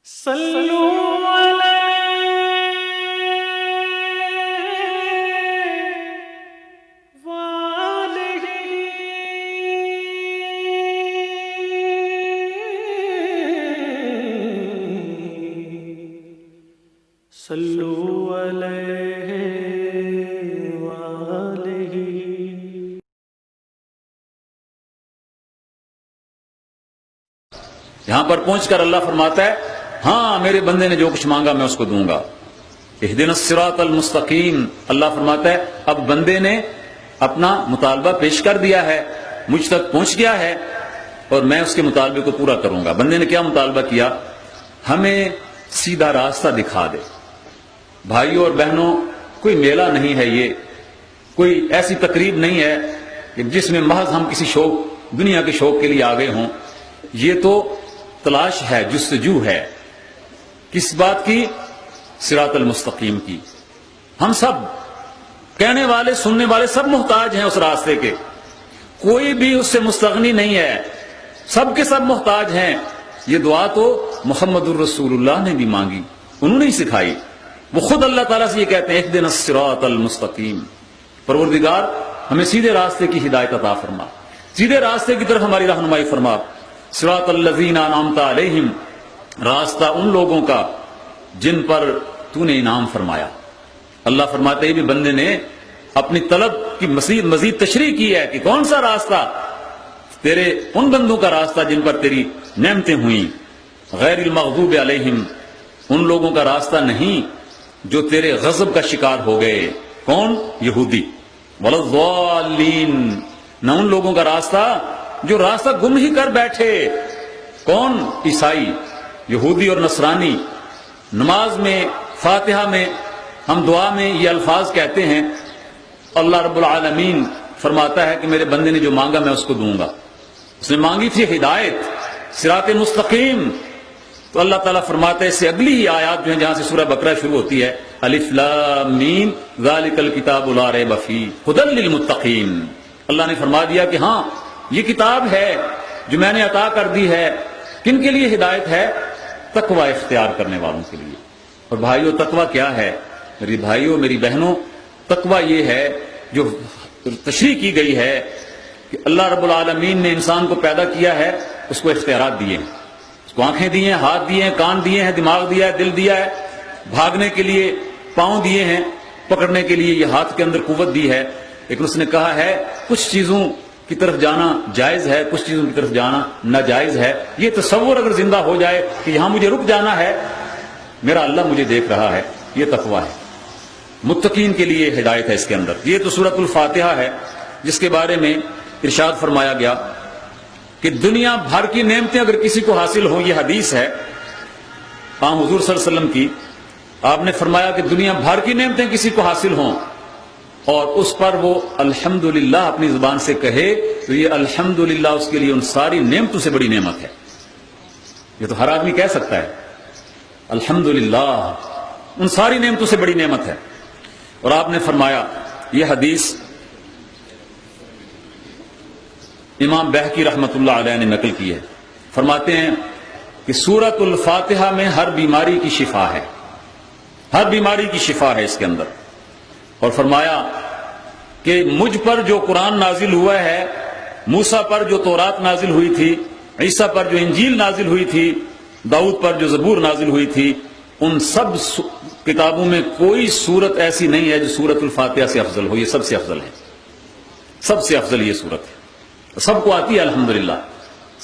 صلوا علیہ وآلہ صلوا علیہ وآلہ۔ یہاں پر پہنچ کر اللہ فرماتا ہے ہاں میرے بندے نے جو کچھ مانگا میں اس کو دوں گا۔ اہدنا الصراط المستقیم، اللہ فرماتا ہے اب بندے نے اپنا مطالبہ پیش کر دیا ہے، مجھ تک پہنچ گیا ہے اور میں اس کے مطالبے کو پورا کروں گا۔ بندے نے کیا مطالبہ کیا؟ ہمیں سیدھا راستہ دکھا دے۔ بھائیوں اور بہنوں، کوئی میلہ نہیں ہے، یہ کوئی ایسی تقریب نہیں ہے کہ جس میں محض ہم کسی شوق، دنیا کے شوق کے لیے آ گئے ہوں۔ یہ تو تلاش ہے، جستجو ہے، کس بات کی؟ صراط المستقیم کی۔ ہم سب کہنے والے سننے والے سب محتاج ہیں اس راستے کے، کوئی بھی اس سے مستغنی نہیں ہے، سب کے سب محتاج ہیں۔ یہ دعا تو محمد الرسول اللہ نے بھی مانگی، انہوں نے ہی سکھائی۔ وہ خود اللہ تعالیٰ سے یہ کہتے ہیں اہدنا الصراط المستقیم، پروردگار ہمیں سیدھے راستے کی ہدایت عطا فرما، سیدھے راستے کی طرف ہماری رہنمائی فرما۔ صراط الذین انعمت علیہم، راستہ ان لوگوں کا جن پر تو نے انعام فرمایا۔ اللہ فرماتے ہیں بھی بندے نے اپنی طلب کی مزید تشریح کی ہے کہ کون سا راستہ؟ تیرے ان بندوں کا راستہ جن پر تیری نعمتیں ہوئیں۔ غیر المغضوب علیہم، ان لوگوں کا راستہ نہیں جو تیرے غضب کا شکار ہو گئے۔ کون؟ یہودی۔ ولا الضالین، نہ ان لوگوں کا راستہ جو راستہ گم ہی کر بیٹھے۔ کون؟ عیسائی، یہودی اور نصرانی۔ نماز میں، فاتحہ میں، ہم دعا میں یہ الفاظ کہتے ہیں، اللہ رب العالمین فرماتا ہے کہ میرے بندے نے جو مانگا میں اس کو دوں گا۔ اس نے مانگی تھی ہدایت، صراط مستقیم، تو اللہ تعالیٰ فرماتا ہے اس سے اگلی ہی آیات جو ہیں جہاں سے سورہ بقرہ شروع ہوتی ہے، الف لام میم ذالک الکتاب لا ریب فیہ ھدی للمتقین۔ اللہ نے فرما دیا کہ ہاں یہ کتاب ہے جو میں نے عطا کر دی ہے، کن کے لیے ہدایت ہے؟ تقوی اختیار کرنے والوں کے لیے۔ اور بھائیو تقوی کیا ہے؟ میری بھائیو میری بہنوں، تقوی یہ ہے جو تشریح کی گئی ہے کہ اللہ رب العالمین نے انسان کو پیدا کیا ہے، اس کو اختیارات دیے ہیں، اس کو آنکھیں دی ہیں، ہاتھ دیے ہیں، کان دیے ہیں، دماغ دیا ہے، دل دیا ہے، بھاگنے کے لیے پاؤں دیے ہیں، پکڑنے کے لیے یہ ہاتھ کے اندر قوت دی ہے۔ لیکن اس نے کہا ہے کچھ چیزوں کی طرف جانا جائز ہے، کچھ چیزوں کی طرف جانا ناجائز ہے۔ یہ تصور اگر زندہ ہو جائے کہ یہاں مجھے رک جانا ہے، میرا اللہ مجھے دیکھ رہا ہے، یہ تقویٰ ہے۔ متقین کے لیے ہدایت ہے اس کے اندر۔ یہ تو سورۃ الفاتحہ ہے جس کے بارے میں ارشاد فرمایا گیا کہ دنیا بھر کی نعمتیں اگر کسی کو حاصل ہوں، یہ حدیث ہے حضور صلی اللہ علیہ وسلم کی، آپ نے فرمایا کہ دنیا بھر کی نعمتیں کسی کو حاصل ہوں اور اس پر وہ الحمدللہ اپنی زبان سے کہے، تو یہ الحمدللہ اس کے لیے ان ساری نعمتوں سے بڑی نعمت ہے۔ یہ تو ہر آدمی کہہ سکتا ہے الحمدللہ، ان ساری نعمتوں سے بڑی نعمت ہے۔ اور آپ نے فرمایا، یہ حدیث امام بہقی رحمۃ اللہ علیہ نے نقل کی ہے، فرماتے ہیں کہ سورۃ الفاتحہ میں ہر بیماری کی شفا ہے، ہر بیماری کی شفا ہے اس کے اندر۔ اور فرمایا کہ مجھ پر جو قرآن نازل ہوا ہے، موسیٰ پر جو تورات نازل ہوئی تھی، عیسیٰ پر جو انجیل نازل ہوئی تھی، داؤد پر جو زبور نازل ہوئی تھی، ان سب کتابوں میں کوئی سورت ایسی نہیں ہے جو سورۃ الفاتحہ سے افضل ہو۔ یہ سب سے افضل ہے، سب سے افضل یہ سورت ہے، سب کو آتی ہے الحمدللہ،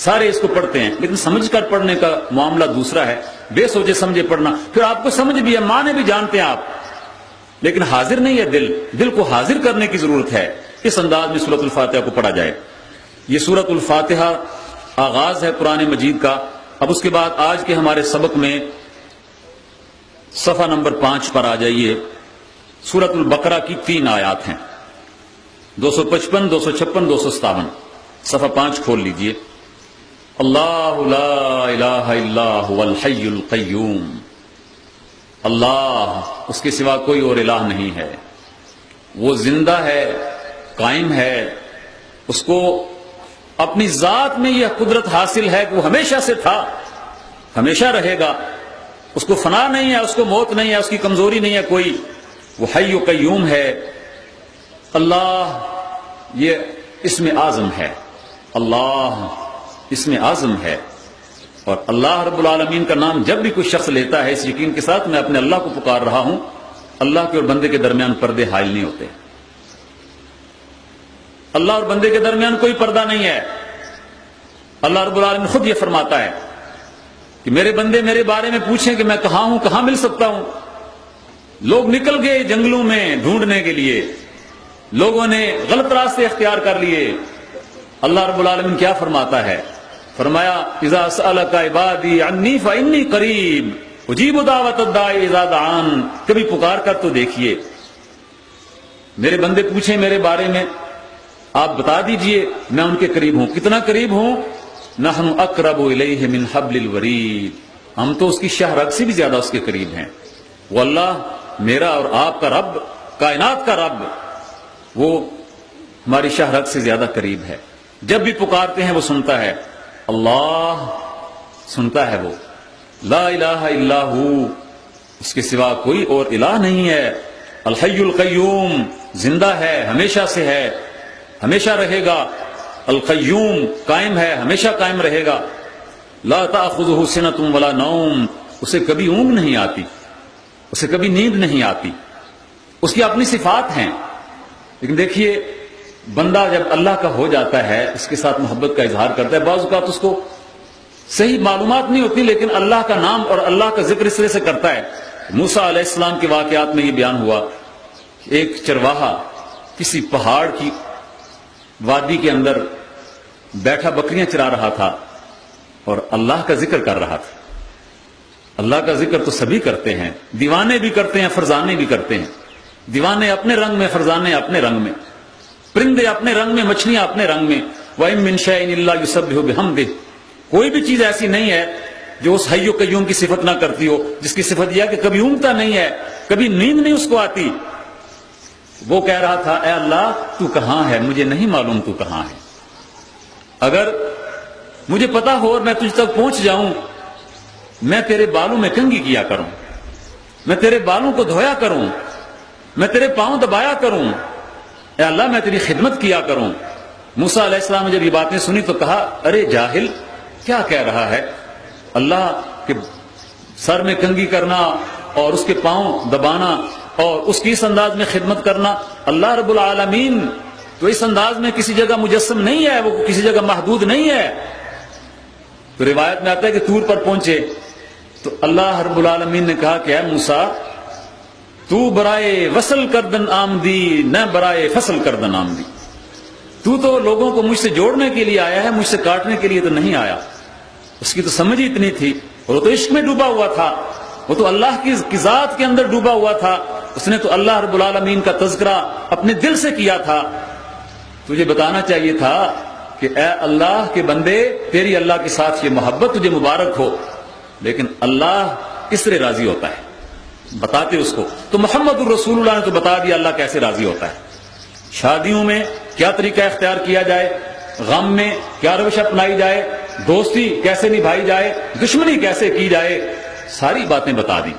سارے اس کو پڑھتے ہیں، لیکن سمجھ کر پڑھنے کا معاملہ دوسرا ہے، بے سوچے سمجھے پڑھنا، پھر آپ کو سمجھ بھی ہے، معنی بھی جانتے ہیں آپ، لیکن حاضر نہیں ہے دل کو حاضر کرنے کی ضرورت ہے۔ اس انداز میں سورۃ الفاتحہ کو پڑھا جائے۔ یہ سورۃ الفاتحہ آغاز ہے قرآن مجید کا۔ اب اس کے بعد آج کے ہمارے سبق میں صفحہ نمبر 5 پر آ جائیے۔ سورۃ البقرہ کی 3 آیات ہیں، 255، 256، 257۔ صفحہ 5 کھول لیجئے۔ اللہ لا الہ الا هو الحی القیوم، اللہ، اس کے سوا کوئی اور الہ نہیں ہے، وہ زندہ ہے، قائم ہے، اس کو اپنی ذات میں یہ قدرت حاصل ہے کہ وہ ہمیشہ سے تھا، ہمیشہ رہے گا، اس کو فنا نہیں ہے، اس کو موت نہیں ہے، اس کی کمزوری نہیں ہے کوئی، وہ حی و قیوم ہے۔ اللہ یہ اسم اعظم ہے، اللہ اسم اعظم ہے، اور اللہ رب العالمین کا نام جب بھی کوئی شخص لیتا ہے اس یقین کے ساتھ میں اپنے اللہ کو پکار رہا ہوں، اللہ کے اور بندے کے درمیان پردے حائل نہیں ہوتے۔ اللہ اور بندے کے درمیان کوئی پردہ نہیں ہے۔ اللہ رب العالمین خود یہ فرماتا ہے کہ میرے بندے میرے بارے میں پوچھیں کہ میں کہاں ہوں، کہاں مل سکتا ہوں۔ لوگ نکل گئے جنگلوں میں ڈھونڈنے کے لیے، لوگوں نے غلط راستے اختیار کر لیے۔ اللہ رب العالمین کیا فرماتا ہے؟ فرمایا اذا سألک عبادی عنی فانی قریب اجیب دعوت الداعی اذا دعان۔ کبھی پکار کر تو دیکھیے، میرے بندے پوچھیں میرے بارے میں، آپ بتا دیجئے میں ان کے قریب ہوں۔ کتنا قریب ہوں؟ نحن اقرب الیہ من حبل الورید، ہم تو اس کی شاہ رگ سے بھی زیادہ اس کے قریب ہیں۔ وہ اللہ میرا اور آپ کا رب، کائنات کا رب، وہ ہماری شاہ رگ سے زیادہ قریب ہے۔ جب بھی پکارتے ہیں وہ سنتا ہے، اللہ سنتا ہے، وہ لا الہ الا ہو، اس کے سوا کوئی اور الہ نہیں ہے۔ الحی القیوم، زندہ ہے، ہمیشہ سے ہے، ہمیشہ رہے گا۔ القیوم، قائم ہے، ہمیشہ قائم رہے گا۔ لا تأخذہ سنۃ ولا نوم، اسے کبھی اونگ نہیں آتی، اسے کبھی نیند نہیں آتی، اس کی اپنی صفات ہیں۔ لیکن دیکھیے بندہ جب اللہ کا ہو جاتا ہے، اس کے ساتھ محبت کا اظہار کرتا ہے، بعض اوقات اس کو صحیح معلومات نہیں ہوتی لیکن اللہ کا نام اور اللہ کا ذکر اس طرح سے کرتا ہے۔ موسیٰ علیہ السلام کے واقعات میں یہ بیان ہوا کہ ایک چرواہا کسی پہاڑ کی وادی کے اندر بیٹھا بکریاں چرا رہا تھا اور اللہ کا ذکر کر رہا تھا۔ اللہ کا ذکر تو سبھی کرتے ہیں، دیوانے بھی کرتے ہیں، فرزانے بھی کرتے ہیں۔ دیوانے اپنے رنگ میں، فرزانے اپنے رنگ میں، پرندے اپنے رنگ میں، مچھلیاں اپنے رنگ میں۔ وَإِن مِّن شَيْءٍ إِلَّا يُسَبِّحُ بِحَمْدِهِ، کوئی بھی چیز ایسی نہیں ہے جو اس حی و قیوم کی صفت نہ کرتی ہو، جس کی صفت یہ ہے کہ کبھی اونگتا نہیں ہے، کبھی نیند نہیں اس کو آتی۔ وہ کہہ رہا تھا اے اللہ تو کہاں ہے، مجھے نہیں معلوم تو کہاں ہے، اگر مجھے پتا ہو اور میں تجھ تک پہنچ جاؤں، میں تیرے بالوں میں کنگھی کیا کروں، میں تیرے بالوں کو دھویا کروں، میں تیرے پاؤں دبایا کروں، اے اللہ میں تیری خدمت کیا کروں۔ موسیٰ علیہ السلام نے جب یہ باتیں سنی تو کہا ارے جاہل، کیا کہہ رہا ہے؟ اللہ کے سر میں کنگھی کرنا اور اس کے پاؤں دبانا اور اس کی اس انداز میں خدمت کرنا، اللہ رب العالمین تو اس انداز میں کسی جگہ مجسم نہیں ہے، وہ کسی جگہ محدود نہیں ہے۔ تو روایت میں آتا ہے کہ طور پر پہنچے تو اللہ رب العالمین نے کہا کہ اے موسیٰ تو برائے وصل کردن آمدی نہ برائے فصل کردن آمدی، تو لوگوں کو مجھ سے جوڑنے کے لیے آیا ہے، مجھ سے کاٹنے کے لیے تو نہیں آیا۔ اس کی تو سمجھ ہی اتنی تھی، اور وہ تو عشق میں ڈوبا ہوا تھا، وہ تو اللہ کی ذات کے اندر ڈوبا ہوا تھا، اس نے تو اللہ رب العالمین کا تذکرہ اپنے دل سے کیا تھا۔ تجھے بتانا چاہیے تھا کہ اے اللہ کے بندے تیری اللہ کے ساتھ یہ محبت تجھے مبارک ہو، لیکن اللہ کس طرح راضی ہوتا ہے بتاتے اس کو۔ تو محمد الرسول اللہ نے تو بتا دیا اللہ کیسے راضی ہوتا ہے۔ شادیوں میں کیا طریقہ اختیار کیا جائے، غم میں کیا روش اپنائی جائے، دوستی کیسے نبھائی جائے، دشمنی کیسے کی جائے، ساری باتیں بتا دی۔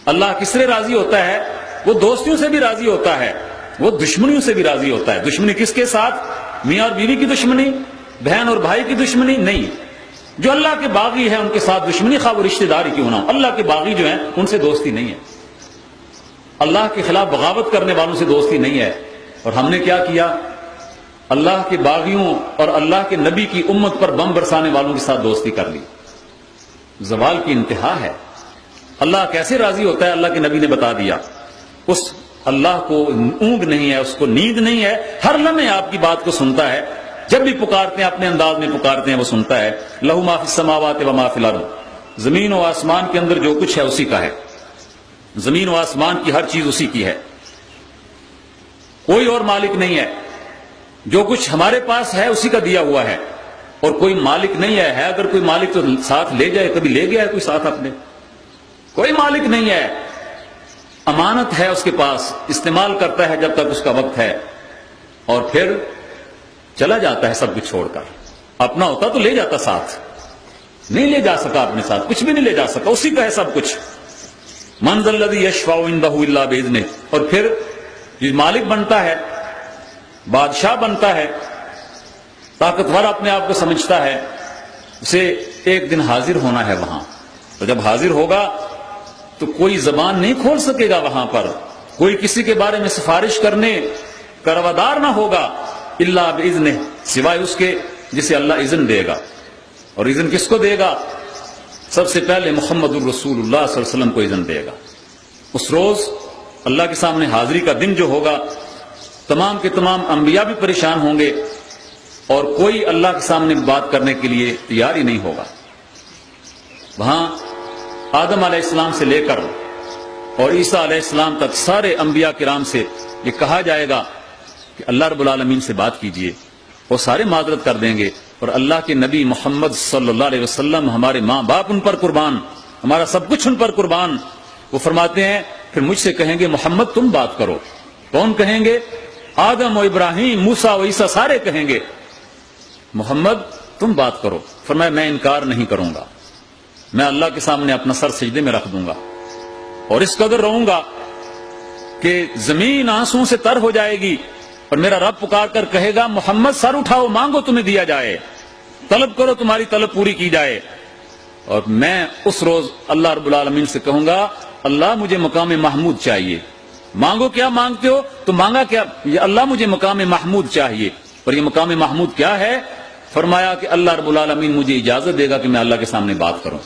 اللہ کس طرح راضی ہوتا ہے؟ وہ دوستیوں سے بھی راضی ہوتا ہے، وہ دشمنیوں سے بھی راضی ہوتا ہے۔ دشمنی کس کے ساتھ؟ میاں اور بیوی کی دشمنی، بہن اور بھائی کی دشمنی نہیں۔ جو اللہ کے باغی ہیں ان کے ساتھ دشمنی، خواہ وہ رشتہ داری کیوں نہ ہو، اللہ کے باغی جو ہیں ان سے دوستی نہیں ہے، اللہ کے خلاف بغاوت کرنے والوں سے دوستی نہیں ہے۔ اور ہم نے کیا کیا؟ اللہ کے باغیوں اور اللہ کے نبی کی امت پر بم برسانے والوں کے ساتھ دوستی کر لی۔ زوال کی انتہا ہے۔ اللہ کیسے راضی ہوتا ہے اللہ کے نبی نے بتا دیا۔ اس اللہ کو اونگ نہیں ہے، اس کو نیند نہیں ہے، ہر لمحے آپ کی بات کو سنتا ہے، جب بھی پکارتے ہیں اپنے انداز میں پکارتے ہیں وہ سنتا ہے۔ لہو ما فی السماوات و ما فی الارض، زمین و آسمان کے اندر جو کچھ ہے اسی کا ہے، زمین و آسمان کی ہر چیز اسی کی ہے، کوئی اور مالک نہیں ہے۔ جو کچھ ہمارے پاس ہے اسی کا دیا ہوا ہے، اور کوئی مالک نہیں ہے اگر کوئی مالک تو ساتھ لے جائے، کبھی لے گیا ہے کوئی ساتھ اپنے؟ کوئی مالک نہیں ہے، امانت ہے اس کے پاس، استعمال کرتا ہے جب تک اس کا وقت ہے، اور پھر چلا جاتا ہے سب کچھ چھوڑ کر۔ اپنا ہوتا تو لے جاتا ساتھ، نہیں لے جا سکا اپنے ساتھ، کچھ بھی نہیں لے جا سکا، اسی کا ہے سب کچھ. من ذا الذی یشفع عندہ الا باذنہ. اور پھر یہ مالک بنتا ہے، بادشاہ بنتا ہے، طاقتور اپنے آپ کو سمجھتا ہے، اسے ایک دن حاضر ہونا ہے وہاں. تو جب حاضر ہوگا تو کوئی زبان نہیں کھول سکے گا وہاں پر، کوئی کسی کے بارے میں سفارش کرنے کا روادار نہ ہوگا الا باذنہ، سوائے اس کے جسے اللہ اذن دے گا. اور اذن کس کو دے گا؟ سب سے پہلے محمد الرسول اللہ صلی اللہ علیہ وسلم کو اذن دے گا. اس روز اللہ کے سامنے حاضری کا دن جو ہوگا، تمام کے تمام انبیاء بھی پریشان ہوں گے اور کوئی اللہ کے سامنے بات کرنے کے لیے تیار ہی نہیں ہوگا. وہاں آدم علیہ السلام سے لے کر اور عیسیٰ علیہ السلام تک سارے انبیاء کرام سے یہ کہا جائے گا کہ اللہ رب العالمین سے بات کیجئے. وہ سارے معذرت کر دیں گے، اور اللہ کے نبی محمد صلی اللہ علیہ وسلم، ہمارے ماں باپ ان پر قربان، ہمارا سب کچھ ان پر قربان، وہ فرماتے ہیں پھر مجھ سے کہیں گے محمد تم بات کرو. کون کہیں گے؟ آدم و ابراہیم، موسیٰ و عیسیٰ سارے کہیں گے محمد تم بات کرو. فرمایا میں انکار نہیں کروں گا، میں اللہ کے سامنے اپنا سر سجدے میں رکھ دوں گا اور اس قدر رہوں گا کہ زمین آنسوں سے تر ہو جائے گی، اور میرا رب پکار کر کہے گا محمد سر اٹھاؤ، مانگو تمہیں دیا جائے، طلب کرو تمہاری طلب پوری کی جائے. اور میں اس روز اللہ رب العالمین سے کہوں گا اللہ مجھے مقام محمود چاہیے. مانگو کیا مانگتے ہو؟ تو مانگا کیا؟ یہ اللہ مجھے مقام محمود چاہیے. اور یہ مقام محمود کیا ہے؟ فرمایا کہ اللہ رب العالمین مجھے اجازت دے گا کہ میں اللہ کے سامنے بات کروں.